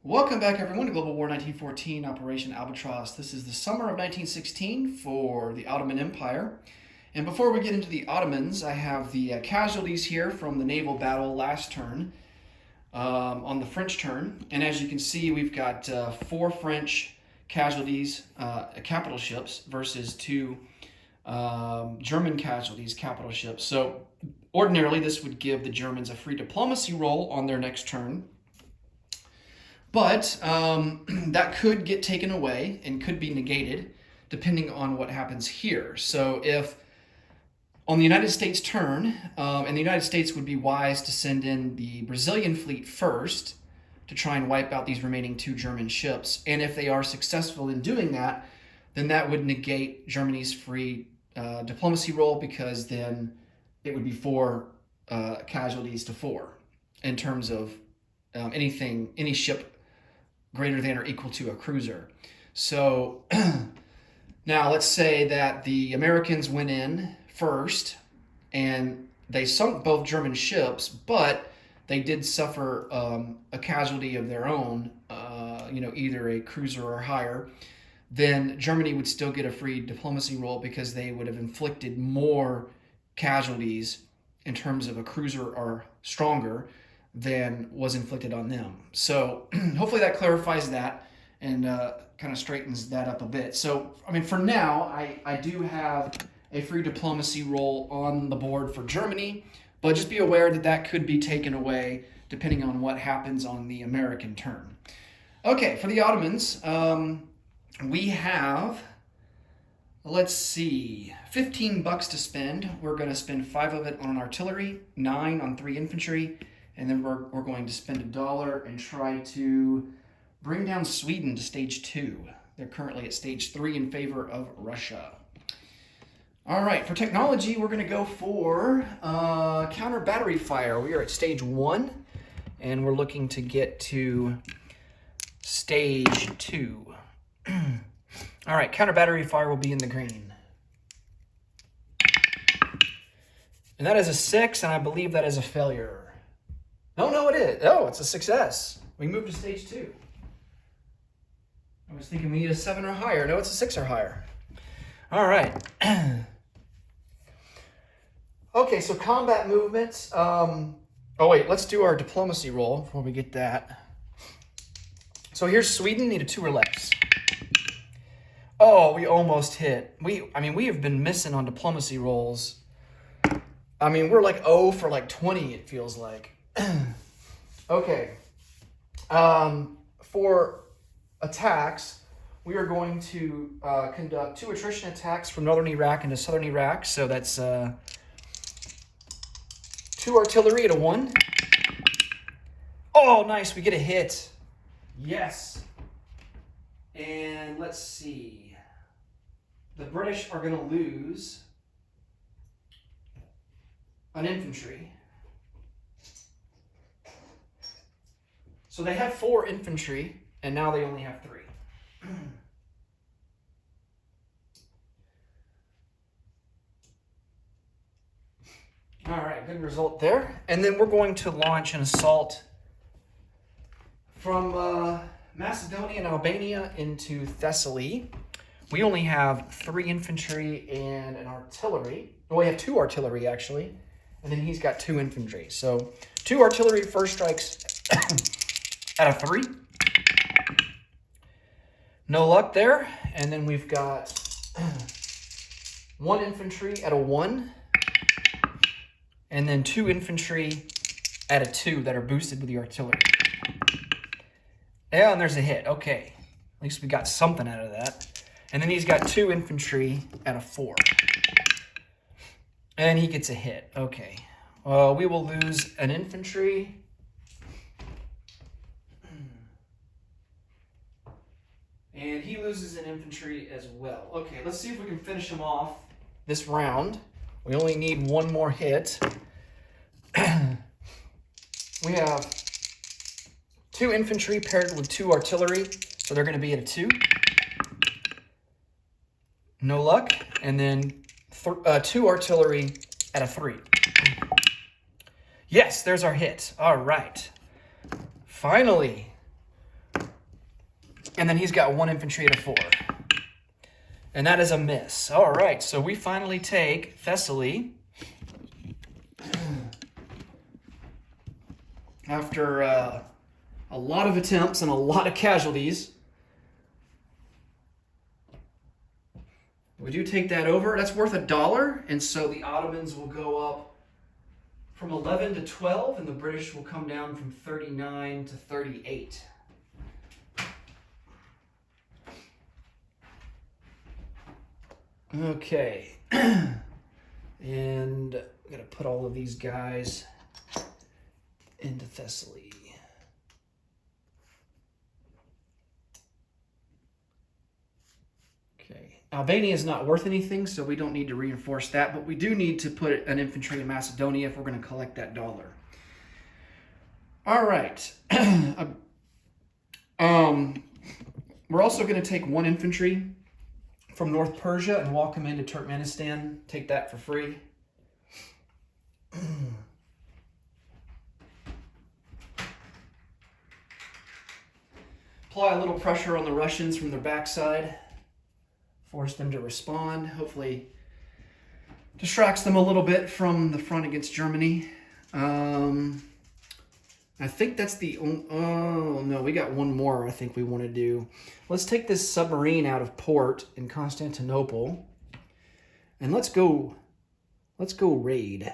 Welcome back, everyone, to Global War 1914, Operation Albatross. This is the summer of 1916 for the Ottoman Empire. And before we get into the Ottomans, I have the casualties here from the naval battle last turn, on the French turn. And as you can see, we've got 4 French casualties, capital ships, versus 2 German casualties, capital ships. So ordinarily, this would give the Germans a free diplomacy role on their next turn. But that could get taken away and could be negated depending on what happens here. So if on the United States turn, and the United States would be wise to send in the Brazilian fleet first to try and wipe out these remaining 2 German ships. And if they are successful in doing that, then that would negate Germany's free diplomacy role, because then it would be 4 casualties to 4 in terms of any ship greater than or equal to a cruiser. So now let's say that the Americans went in first and they sunk both German ships, but they did suffer a casualty of their own, either a cruiser or higher. Then Germany would still get a free diplomacy role because they would have inflicted more casualties in terms of a cruiser or stronger than was inflicted on them. So hopefully that clarifies that and kind of straightens that up a bit. So, for now, I do have a free diplomacy role on the board for Germany, but just be aware that that could be taken away depending on what happens on the American turn. Okay, for the Ottomans, we have, let's see, $15 to spend. We're going to spend 5 of it on artillery, 9 on 3 infantry, and then we're going to spend $1 and try to bring down Sweden to stage 2. They're currently at stage 3 in favor of Russia. All right, for technology, we're going to go for counter battery fire. We are at stage 1, and we're looking to get to stage 2. All right, counter battery fire will be in the green. And that is a 6, and I believe that is a failure. No, it is. Oh, it's a success. We moved to stage 2. I was thinking we need a 7 or higher. No, it's a 6 or higher. All right. Okay, so combat movements. Let's do our diplomacy roll before we get that. So here's Sweden, need a 2 or less. Oh, we almost hit. We have been missing on diplomacy rolls. We're like 0 for like 20, it feels like. Okay. For attacks, we are going to conduct 2 attrition attacks from northern Iraq into southern Iraq. So that's 2 artillery at a 1. Oh, nice. We get a hit. Yes. And let's see. The British are going to lose an infantry. So they have 4 infantry, and now they only have 3. All right, good result there. And then we're going to launch an assault from Macedonia and Albania into Thessaly. We only have 3 infantry and an artillery. Well, we have 2 artillery, actually. And then he's got 2 infantry. So 2 artillery first strikes at a 3. No luck there. And then we've got 1 infantry at a 1. And then 2 infantry at a 2 that are boosted with the artillery. Yeah, and there's a hit. Okay. At least we got something out of that. And then he's got 2 infantry at a 4. And he gets a hit. Okay. We will lose an infantry. And he loses an infantry as well. Okay, let's see if we can finish him off this round. We only need 1 more hit. We have 2 infantry paired with 2 artillery, so they're going to be at a 2. No luck. And then 2 artillery at a 3. Yes, there's our hit. All right. Finally, And then he's got 1 infantry at a 4. And that is a miss. All right, so we finally take Thessaly. After a lot of attempts and a lot of casualties. We do take that over. That's worth $1, and so the Ottomans will go up from 11 to 12, and the British will come down from 39 to 38. Okay, and I'm going to put all of these guys into Thessaly. Okay, Albania is not worth anything, so we don't need to reinforce that, but we do need to put an infantry in Macedonia if we're going to collect that $1. All right. We're also going to take 1 infantry from North Persia and walk them into Turkmenistan. Take that for free. Apply a little pressure on the Russians from their backside. Force them to respond. Hopefully distracts them a little bit from the front against Germany. I think that's the only... Oh, no, we got one more I think we want to do. Let's take this submarine out of port in Constantinople. And let's go raid.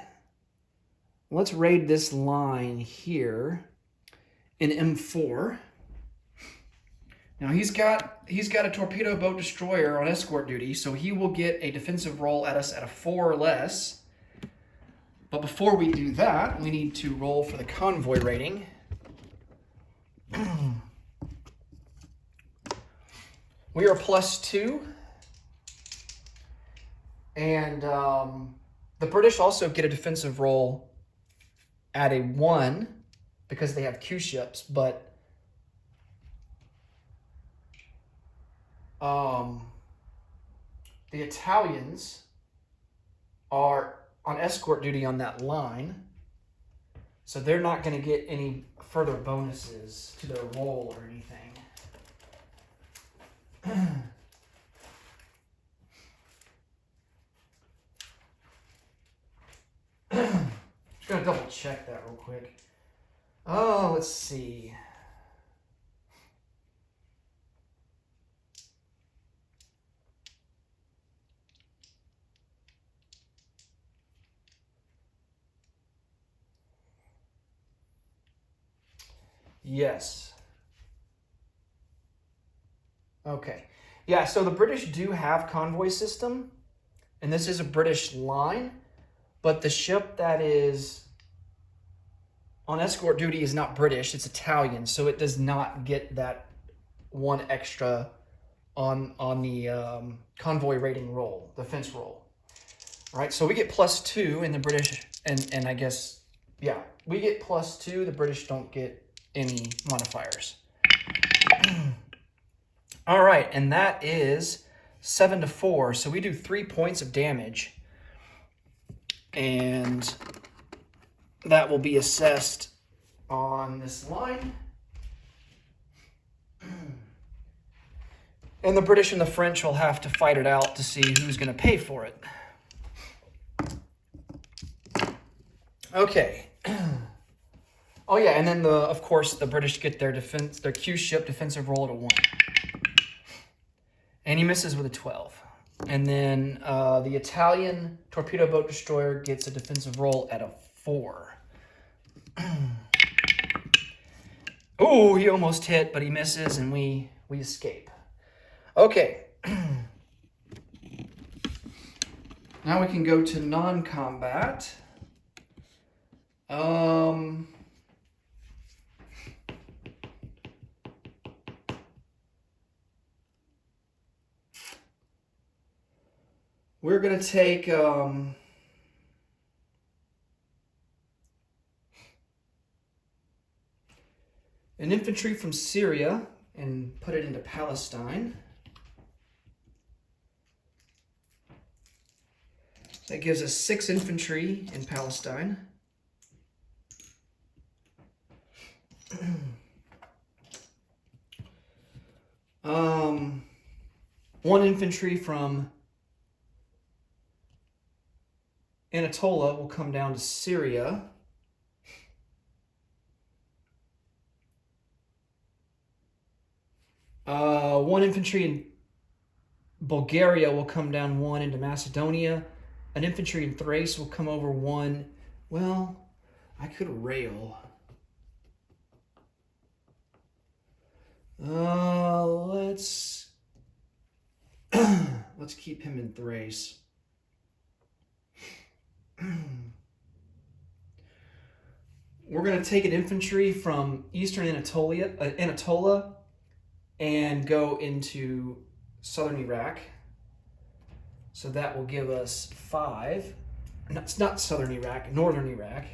Let's raid this line here in M4. Now he's got a torpedo boat destroyer on escort duty, so he will get a defensive roll at us at a 4 or less. But before we do that, we need to roll for the convoy rating. We are +2. And the British also get a defensive roll at a 1 because they have Q ships, but the Italians are on escort duty on that line, so they're not going to get any further bonuses to their roll or anything. Just going to double check that real quick. Oh, let's see. Yes. Okay. Yeah, so the British do have convoy system, and this is a British line, but the ship that is on escort duty is not British, it's Italian, so it does not get that 1 extra on the convoy rating roll, defense roll. All right, so we get +2 in the British, and I guess, yeah, we get +2, the British don't get any modifiers. All right, and that is 7 to 4. So we do 3 points of damage, and that will be assessed on this line. And the British and the French will have to fight it out to see who's going to pay for it. Okay. Oh yeah, and then of course the British get their Q ship defensive roll at a 1. And he misses with a 12. And then the Italian torpedo boat destroyer gets a defensive roll at a 4. Oh, he almost hit, but he misses, and we escape. Okay. Now we can go to non-combat. We're going to take an infantry from Syria and put it into Palestine. That gives us 6 infantry in Palestine. One infantry from Anatolia will come down to Syria. One infantry in Bulgaria will come down 1 into Macedonia. An infantry in Thrace will come over 1. Well, I could rail. Let's keep him in Thrace. We're going to take an infantry from eastern Anatolia and go into southern Iraq. So that will give us 5. No, it's not southern Iraq, northern Iraq.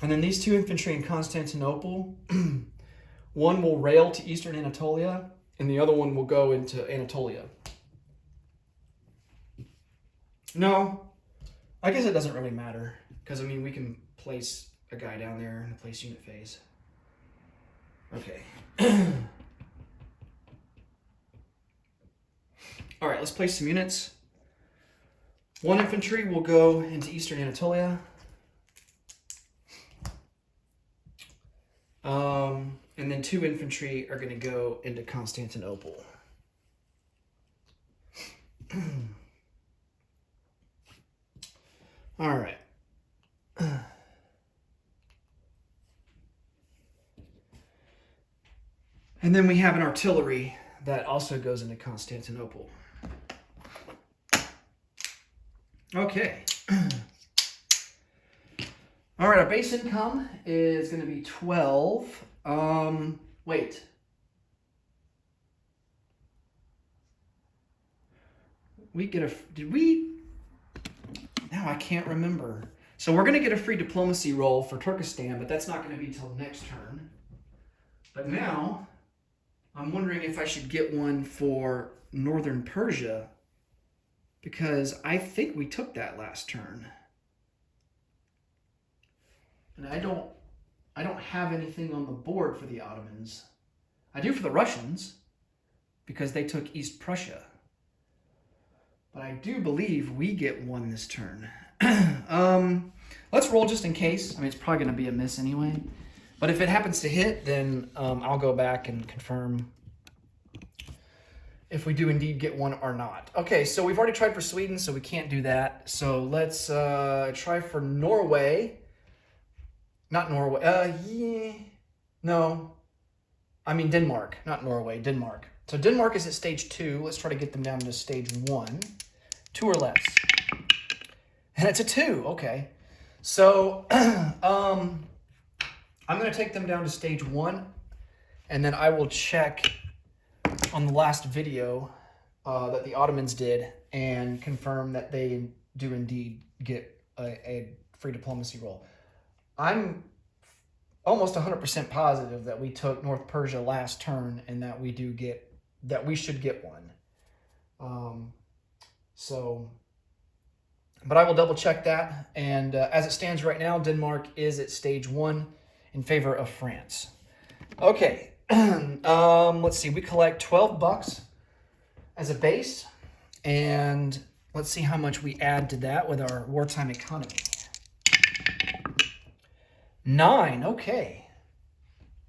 And then these 2 infantry in Constantinople, one will rail to eastern Anatolia, and the other one will go into Anatolia. No, I guess it doesn't really matter, because, I mean, we can place a guy down there in the place unit phase. Okay. All right, let's place some units. 1 infantry will go into eastern Anatolia. And then 2 infantry are going to go into Constantinople. All right. And then we have an artillery that also goes into Constantinople. Okay. All right, our base income is going to be 12. Wait. Did we? Now I can't remember. So we're going to get a free diplomacy roll for Turkestan, but that's not going to be till next turn. But now I'm wondering if I should get one for northern Persia, because I think we took that last turn. And I don't have anything on the board for the Ottomans. I do for the Russians, because they took East Prussia. But I do believe we get one this turn. Let's roll just in case. I mean, it's probably going to be a miss anyway. But if it happens to hit, then I'll go back and confirm if we do indeed get one or not. Okay, so we've already tried for Sweden, so we can't do that. So let's try for Norway. Not Norway. Yeah. No. I mean Denmark, not Norway, Denmark. So Denmark is at stage 2. Let's try to get them down to stage 1. 2 or less. And it's a 2. Okay. So I'm going to take them down to stage 1. And then I will check on the last video that the Ottomans did and confirm that they do indeed get a free diplomacy roll. I'm almost 100% positive that we took North Persia last turn and that we should get one. But I will double check that. And as it stands right now, Denmark is at stage 1 in favor of France. Okay, let's see. We collect 12 bucks as a base, and let's see how much we add to that with our wartime economy. 9, okay.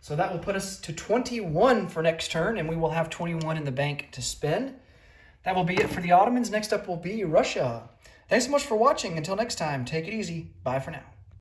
So that will put us to 21 for next turn, and we will have 21 in the bank to spend. That will be it for the Ottomans. Next up will be Russia. Thanks so much for watching. Until next time, take it easy. Bye for now.